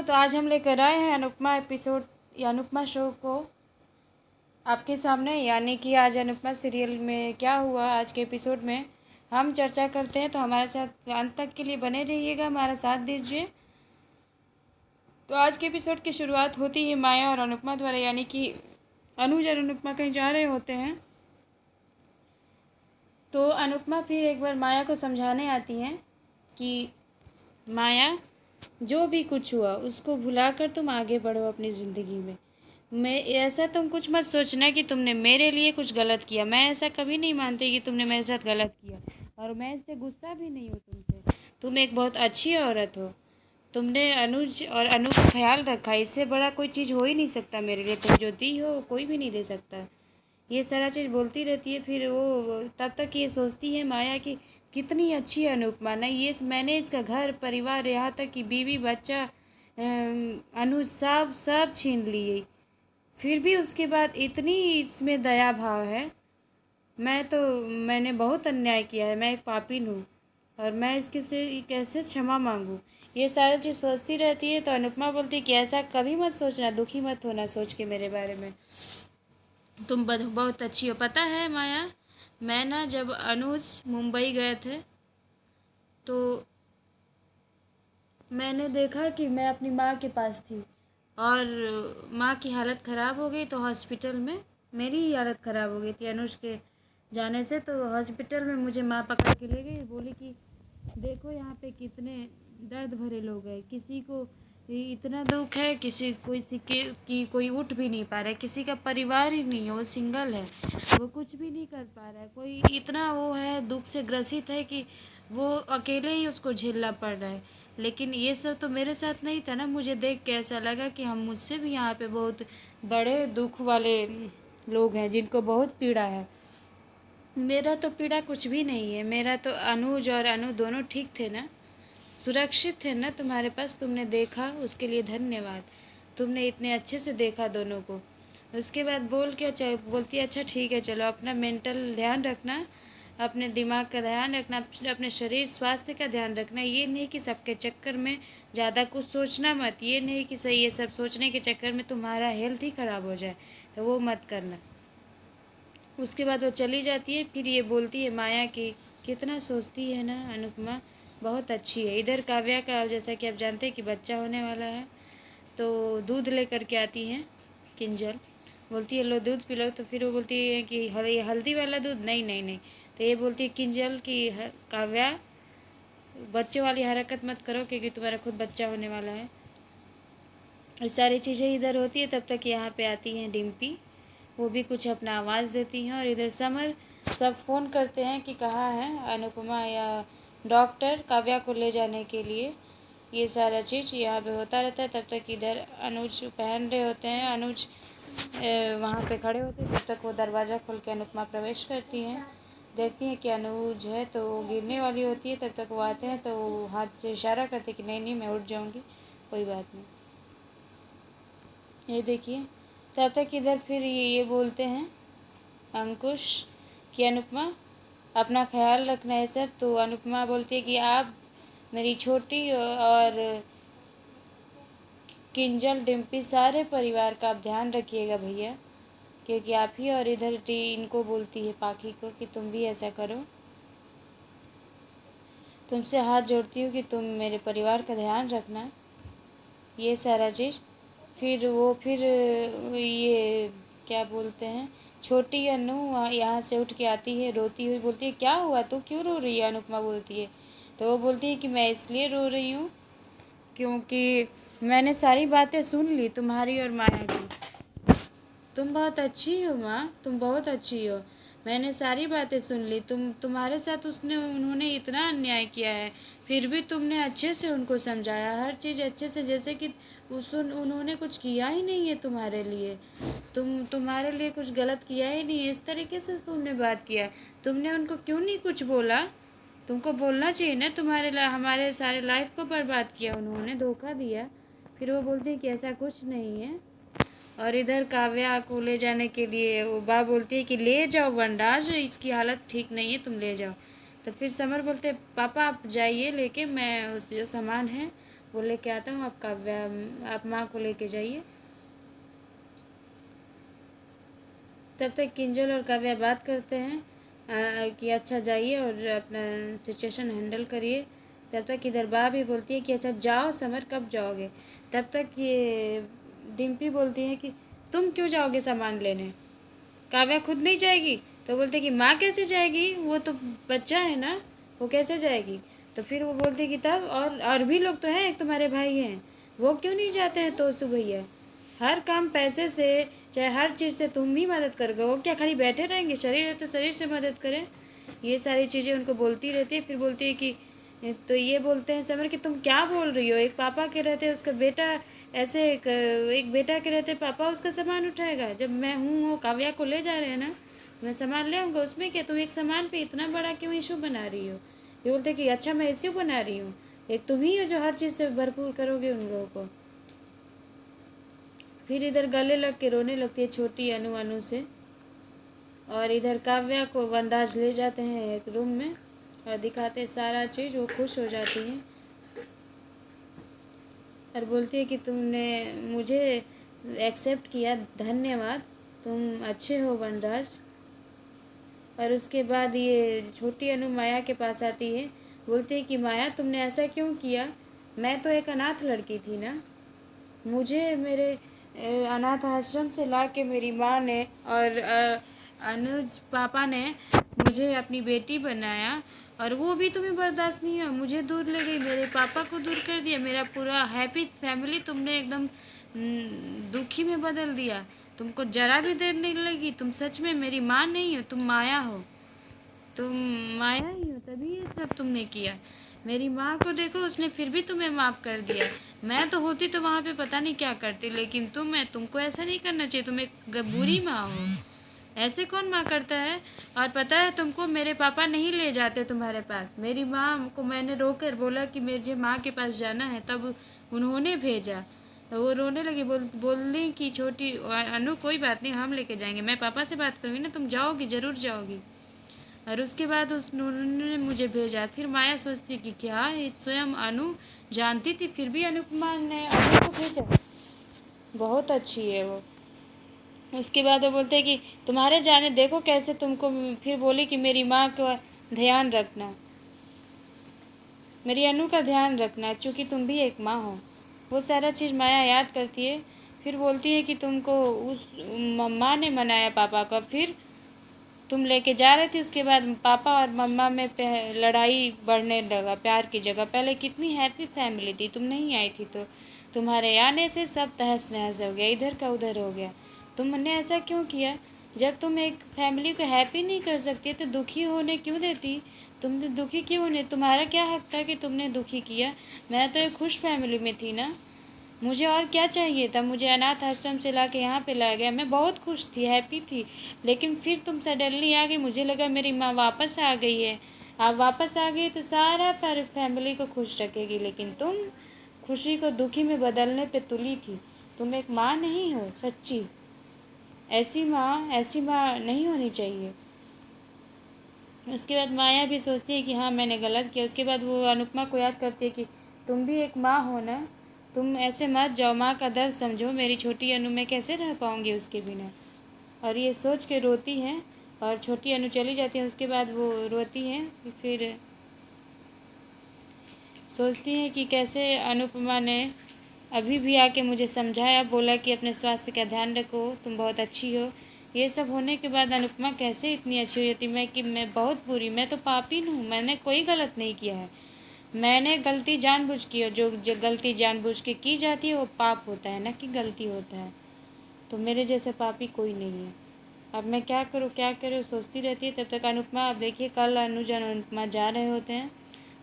दोस्तों, तो आज हम लेकर आए हैं अनुपमा एपिसोड या अनुपमा शो को आपके सामने। यानी कि आज अनुपमा सीरियल में क्या हुआ आज के एपिसोड में हम चर्चा करते हैं। तो हमारे साथ अंत तक के लिए बने रहिएगा, हमारा साथ दीजिए। तो आज के एपिसोड की शुरुआत होती है माया और अनुपमा द्वारा। यानी कि अनुज और अनुपमा कहीं जा रहे होते हैं, तो अनुपमा फिर एक बार माया को समझाने आती हैं कि माया, जो भी कुछ हुआ उसको भुलाकर तुम आगे बढ़ो अपनी ज़िंदगी में। मैं ऐसा तुम कुछ मत सोचना कि तुमने मेरे लिए कुछ गलत किया। मैं ऐसा कभी नहीं मानती कि तुमने मेरे साथ गलत किया, और मैं इससे गुस्सा भी नहीं हूँ तुमसे। तुम एक बहुत अच्छी औरत हो। तुमने अनुज और अनु का ख्याल रखा, इससे बड़ा कोई चीज़ हो ही नहीं सकता मेरे लिए। तुम जो दी हो कोई भी नहीं दे सकता। ये सारा चीज़ बोलती रहती है। फिर वो तब तक ये सोचती है माया कि कितनी अच्छी है अनुपमा। नहीं, ये मैंने इसका घर परिवार, यहाँ तक कि बीवी बच्चा अनुज सब सब छीन लिए, फिर भी उसके बाद इतनी इसमें दया भाव है। मैंने बहुत अन्याय किया है, मैं एक पापी हूँ, और मैं इसके से कैसे क्षमा मांगूँ। ये सारी चीज़ सोचती रहती है। तो अनुपमा बोलती है कि ऐसा कभी मत सोचना, दुखी मत होना सोच के मेरे बारे में। तुम बहुत अच्छी हो। पता है माया, मैं ना जब अनुज मुंबई गए थे तो मैंने देखा कि मैं अपनी माँ के पास थी, और माँ की हालत ख़राब हो गई। तो हॉस्पिटल में मेरी ही हालत ख़राब हो गई थी अनुज के जाने से। तो हॉस्पिटल में मुझे माँ पकड़ के ले गई, बोली कि देखो यहाँ पे कितने दर्द भरे लोग हैं, किसी को इतना दुख है, की कोई उठ भी नहीं पा रहा है, किसी का परिवार ही नहीं है, वो सिंगल है, वो कुछ भी नहीं कर पा रहा है। कोई इतना वो है, दुख से ग्रसित है कि वो अकेले ही उसको झेलना पड़ रहा है। लेकिन ये सब तो मेरे साथ नहीं था ना। मुझे देख के ऐसा लगा कि हम मुझसे भी यहाँ पे बहुत बड़े दुख वाले लोग हैं जिनको बहुत पीड़ा है। मेरा तो पीड़ा कुछ भी नहीं है। मेरा तो अनुज और अनु दोनों ठीक थे ना, सुरक्षित थे ना तुम्हारे पास। तुमने देखा, उसके लिए धन्यवाद। तुमने इतने अच्छे से देखा दोनों को। उसके बाद बोलती है अच्छा ठीक है, चलो अपना मेंटल ध्यान रखना, अपने दिमाग का ध्यान रखना, अपने शरीर स्वास्थ्य का ध्यान रखना। ये नहीं कि सबके चक्कर में ज़्यादा कुछ सोचना मत। ये नहीं कि सही ये सब सोचने के चक्कर में तुम्हारा हेल्थ ही ख़राब हो जाए, तो वो मत करना। उसके बाद वो चली जाती है। फिर ये बोलती है माया कि कितना सोचती है ना अनुपमा, बहुत अच्छी है। इधर काव्या का जैसा कि आप जानते हैं कि बच्चा होने वाला है, तो दूध लेकर के आती हैं किंजल। बोलती है लो दूध पी लो। तो फिर वो बोलती है कि ये हल्दी वाला दूध, नहीं नहीं नहीं। तो ये बोलती है किंजल कि काव्या, बच्चों वाली हरकत मत करो क्योंकि तुम्हारा खुद बच्चा होने वाला है। और सारी चीज़ें इधर होती है, तब तक यहाँ पे आती हैं डिम्पी। वो भी कुछ अपना आवाज़ देती हैं, और इधर समर सब फ़ोन करते हैं कि कहाँ है अनुपमा या डॉक्टर काव्या को ले जाने के लिए। ये सारा चीज़ यहाँ पे होता रहता है। तब तक इधर अनुज पहन रहे होते हैं, अनुज वहाँ पे खड़े होते हैं। तब तक वो दरवाज़ा खोल के अनुपमा प्रवेश करती हैं, देखती हैं कि अनुज है तो वो गिरने वाली होती है। तब तक वो आते हैं तो वो हाथ से इशारा करते कि नहीं नहीं मैं उठ जाऊँगी, कोई बात नहीं। ये देखिए, तब तक इधर फिर ये बोलते हैं अंकुश कि अनुपमा अपना ख्याल रखना है सब। तो अनुपमा बोलती है कि आप मेरी छोटी और किंजल डिम्पी सारे परिवार का आप ध्यान रखिएगा भैया, क्योंकि आप ही। और इधर इनको बोलती है पाखी को कि तुम भी ऐसा करो, तुमसे हाथ जोड़ती हूँ कि तुम मेरे परिवार का ध्यान रखना, ये सारा चीज़। फिर ये क्या बोलते हैं, छोटी अनु यहाँ से उठ के आती है रोती हुई, बोलती है क्या हुआ, तू क्यों रो रही है। अनुपमा बोलती है, तो वो बोलती है कि मैं इसलिए रो रही हूँ क्योंकि मैंने सारी बातें सुन ली तुम्हारी और माया की। तुम बहुत अच्छी हो माँ, तुम बहुत अच्छी हो। मैंने सारी बातें सुन ली। तुम्हारे साथ उन्होंने इतना अन्याय किया है, फिर भी तुमने अच्छे से उनको समझाया, हर चीज़ अच्छे से, जैसे कि उन्होंने कुछ किया ही नहीं है तुम्हारे लिए। तुम्हारे लिए कुछ गलत किया ही नहीं है। इस तरीके से तुमने बात किया, तुमने उनको क्यों नहीं कुछ बोला। तुमको बोलना चाहिए ना। हमारे सारे लाइफ को बर्बाद किया उन्होंने, धोखा दिया। फिर वो बोलती है कि ऐसा कुछ नहीं है। और इधर काव्या को ले जाने के लिए वो बा बोलती है कि ले जाओ वनराज, इसकी हालत ठीक नहीं है, तुम ले जाओ। तो फिर समर बोलते हैं पापा आप जाइए लेके, मैं उस जो सामान है वो लेके आता हूँ, आप माँ को लेके जाइए। तब तक किंजल और काव्या बात करते हैं कि अच्छा जाइए और अपना सिचुएशन हैंडल करिए। तब तक इधर बा भी बोलती है कि अच्छा जाओ समर, कब जाओगे। तब तक ये डिम्पी बोलती है कि तुम क्यों जाओगे सामान लेने, काव्या खुद नहीं जाएगी। तो बोलते कि माँ कैसे जाएगी, वो तो बच्चा है ना, वो कैसे जाएगी। तो फिर वो बोलती कि तब और भी लोग तो हैं, एक तुम्हारे भाई हैं, वो क्यों नहीं जाते हैं। तो भैया हर काम पैसे से, चाहे हर चीज़ से तुम ही मदद करोगे, वो क्या खाली बैठे रहेंगे, शरीर है तो शरीर से मदद करें। ये सारी चीज़ें उनको बोलती रहती है। फिर बोलती है कि तो ये बोलते हैं समर कि तुम क्या बोल रही हो, एक पापा के रहते उसका बेटा ऐसे एक बेटा के रहते पापा उसका सामान उठाएगा, जब मैं हूँ वो काव्या को ले जा रहे हैं ना, मैं सामान ले आऊँगा, उसमें क्या, तुम एक सामान पे इतना बड़ा क्यों इशू बना रही हो। ये बोलते कि अच्छा मैं इशू बना रही हूँ, एक तुम ही हो जो हर चीज़ से भरपूर करोगे उन लोगों को। फिर इधर गले लग के रोने लगती है छोटी अनु से, और इधर काव्या को वनराज ले जाते हैं एक रूम में और दिखाते सारा चीज़, वो खुश हो जाती है और बोलती है कि तुमने मुझे एक्सेप्ट किया, धन्यवाद, तुम अच्छे हो वनराज। और उसके बाद ये छोटी अनु माया के पास आती है, बोलती है कि माया तुमने ऐसा क्यों किया, मैं तो एक अनाथ लड़की थी ना, मुझे मेरे अनाथ आश्रम से ला के मेरी माँ ने और अनुज पापा ने मुझे अपनी बेटी बनाया, और वो भी तुम्हें बर्दाश्त नहीं हुआ, मुझे दूर ले गई, मेरे पापा को दूर कर दिया, मेरा पूरा हैप्पी फैमिली तुमने एकदम दुखी में बदल दिया, तुमको जरा भी देर नहीं लगी, तुम सच में मेरी माँ नहीं हो, तुम माया हो, तुम माया ही हो, तभी ये सब तुमने किया। मेरी माँ को देखो, उसने फिर भी तुम्हें माफ़ कर दिया, मैं तो होती तो वहाँ पे पता नहीं क्या करती, लेकिन तुमको ऐसा नहीं करना चाहिए, तुम एक बुरी माँ हो, ऐसे कौन माँ करता है। और पता है तुमको, मेरे पापा नहीं ले जाते तुम्हारे पास, मेरी माँ को मैंने रोकर बोला कि मुझे माँ के पास जाना है, तब उन्होंने भेजा। तो वो रोने लगी, बोलने की छोटी अनु कोई बात नहीं, हम लेके जाएंगे, मैं पापा से बात करूँगी ना, तुम जाओगी, ज़रूर जाओगी। और उसके बाद उन्होंने मुझे भेजा। फिर माया सोचती कि क्या ये स्वयं अनु जानती थी, फिर भी अनुपमा ने अनु को भेजा, बहुत अच्छी है वो। उसके बाद वो बोलते कि तुम्हारे जाने देखो कैसे तुमको, फिर बोली कि मेरी माँ का ध्यान रखना, मेरी अनु का ध्यान रखना, क्योंकि तुम भी एक माँ हो। वो सारा चीज़ माया याद करती है। फिर बोलती है कि तुमको उस माँ ने मनाया पापा का, फिर तुम लेके जा रहे थे, उसके बाद पापा और मम्मा में लड़ाई बढ़ने लगा प्यार की जगह। पहले कितनी हैप्पी फैमिली थी, तुम नहीं आई थी तो तुम्हारे आने से सब तहस नहस हो गया, इधर का उधर हो गया। तुमने ऐसा क्यों किया, जब तुम एक फैमिली को हैप्पी नहीं कर सकती तो दुखी होने क्यों देती, तुमने दुखी क्यों होने, तुम्हारा क्या हक था कि तुमने दुखी किया। मैं तो एक खुश फैमिली में थी ना, मुझे और क्या चाहिए था, मुझे अनाथ आश्रम से ला के यहाँ पे ला गया, मैं बहुत खुश थी, हैप्पी थी। लेकिन फिर तुम सडनली आ गई, मुझे लगा मेरी माँ वापस आ गई है, आप वापस आ गई तो सारा फैमिली को खुश रखेगी, लेकिन तुम खुशी को दुखी में बदलने पे तुली थी। तुम एक माँ नहीं हो सच्ची, ऐसी माँ नहीं होनी चाहिए। उसके बाद माया भी सोचती है कि हाँ मैंने गलत किया। उसके बाद वो अनुपमा को याद करती है कि तुम भी एक माँ हो ना, तुम ऐसे मत जाओ, माँ का दर्द समझो, मेरी छोटी अनु मैं कैसे रह पाऊँगी उसके बिना। और ये सोच के रोती हैं और छोटी अनु चली जाती है। उसके बाद वो रोती हैं, फिर सोचती हैं कि कैसे अनुपमा ने अभी भी आके मुझे समझाया, बोला कि अपने स्वास्थ्य का ध्यान रखो, तुम बहुत अच्छी हो। ये सब होने के बाद अनुपमा कैसे इतनी अच्छी हो जाती, मैं बहुत बुरी, मैं तो पापी हूँ, मैंने कोई गलत नहीं किया है, मैंने गलती जानबूझ की है, जो गलती जानबूझ के की जाती है वो पाप होता है ना कि गलती होता है। तो मेरे जैसे पापी कोई नहीं है। अब मैं क्या करूँ सोचती रहती है। तब तक अनुपमा, अब देखिए कल अनुज और अनुपमा जा रहे होते हैं,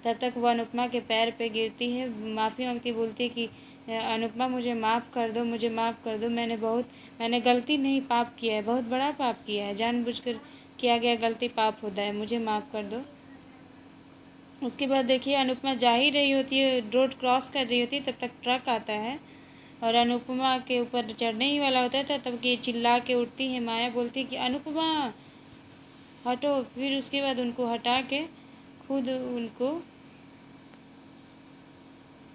तब तक वो अनुपमा के पैर पे गिरती है, माफ़ी मांगती, बोलती है कि अनुपमा मुझे माफ़ कर दो, मुझे माफ़ कर दो, मैंने गलती नहीं, पाप किया है, बहुत बड़ा पाप किया है, जानबूझकर किया गया गलती पाप होता है, मुझे माफ़ कर दो। उसके बाद देखिए अनुपमा जा ही रही होती है, रोड क्रॉस कर रही होती है, तब तक ट्रक आता है और अनुपमा के ऊपर चढ़ने ही वाला होता है। तब कि चिल्ला के उठती है माया, बोलती है कि अनुपमा हटो। फिर उसके बाद उनको हटा के खुद उनको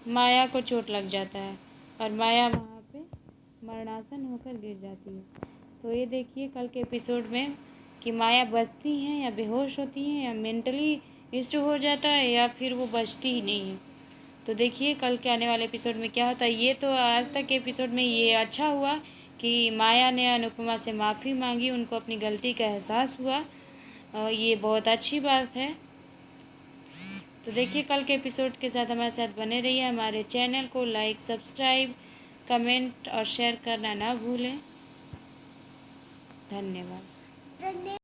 माया को चोट लग जाता है और माया वहाँ पे मरणासन होकर गिर जाती है। तो ये देखिए कल के एपिसोड में कि माया बचती हैं या बेहोश होती हैं या मेंटली इश्यू हो जाता है या फिर वो बचती ही नहीं है। तो देखिए कल के आने वाले एपिसोड में क्या होता है। ये तो आज तक के एपिसोड में ये अच्छा हुआ कि माया ने अनुपमा से माफ़ी मांगी, उनको अपनी गलती का एहसास हुआ और ये बहुत अच्छी बात है। तो देखिए कल के एपिसोड के साथ हमारे साथ बने रहिए। हमारे चैनल को लाइक, सब्सक्राइब, कमेंट और शेयर करना ना भूलें। धन्यवाद।